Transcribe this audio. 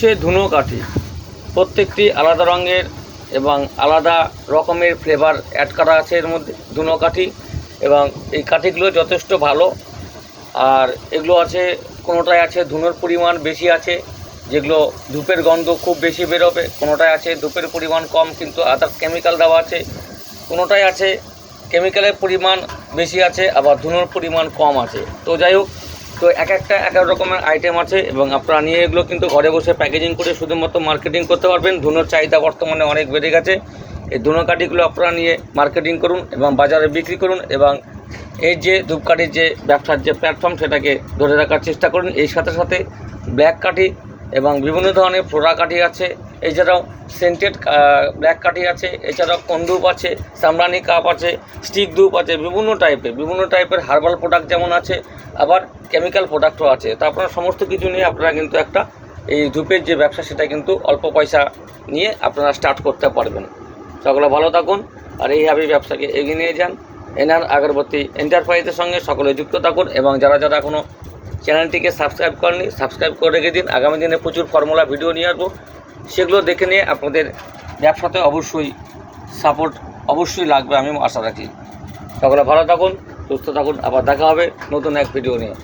হচ্ছে ধুনো কাঠি। প্রত্যেকটি আলাদা রঙের এবং আলাদা রকমের ফ্লেভার অ্যাড করা আছে এর মধ্যে ধুনো কাঠি, এবং এই কাঠিগুলো যথেষ্ট ভালো। আর এগুলো আছে, কোনোটায় আছে ধুনোর পরিমাণ বেশি আছে, যেগুলো ধূপের গন্ধ খুব বেশি বেরোবে। কোনোটায় আছে ধূপের পরিমাণ কম কিন্তু আদার্স কেমিক্যাল দেওয়া আছে। কোনোটায় আছে কেমিক্যালের পরিমাণ বেশি আছে, আবার ধুনোর পরিমাণ কম আছে। তো যাই হোক, তো এক এক রকমের আইটেম আছে, এবং আপনারা নিয়ে এগুলো কিন্তু ঘরে বসে প্যাকেজিং করে শুধুমাত্র মার্কেটিং করতে পারবেন। ধুনোর চাহিদা বর্তমানে অনেক বেড়ে গেছে। এই ধুনো কাঠিগুলো আপনারা নিয়ে মার্কেটিং করুন এবং বাজারে বিক্রি করুন, এবং এই যে ধূপকাঠির যে ব্যবসার যে প্ল্যাটফর্ম সেটাকে ধরে রাখার চেষ্টা করুন। এই সাথে সাথে ব্ল্যাক কাঠি এবং বিভিন্ন ধরনের ফ্লোরা কাঠি আছে, এছাড়াও সেন্টেড ব্ল্যাক কাঠি আছে, এছাড়াও কন্দুপ আছে, সামরানি কাপ আছে, স্টিক ধূপ আছে, বিভিন্ন টাইপের হার্বাল প্রোডাক্ট যেমন আছে, আবার কেমিক্যাল প্রোডাক্টও আছে। তো আপনারা সমস্ত কিছু নিয়ে আপনারা কিন্তু একটা এই ধূপের যে ব্যবসা সেটা কিন্তু অল্প পয়সা নিয়ে আপনারা স্টার্ট করতে পারবেন। সকলে ভালো থাকুন আর এইভাবে ব্যবসাকে এগিয়ে নিয়ে যান। এনআর আগরবাতি এন্টারপ্রাইজের সঙ্গে সকলে যুক্ত থাকুন, এবং যারা এখনও চ্যানেলটিকে সাবস্ক্রাইব করেননি সাবস্ক্রাইব করে রেখে দিন। আগামী দিনে প্রচুর ফর্মুলা ভিডিও নিয়ে আসবো, সেগুলো দেখে নিয়ে আপনাদের ব্যবসাতে অবশ্যই সাপোর্ট অবশ্যই লাগবে, আমি আশা রাখি। সকলে ভালো থাকুন, সুস্থ থাকুন, আবার দেখা হবে নতুন এক ভিডিও নিয়ে।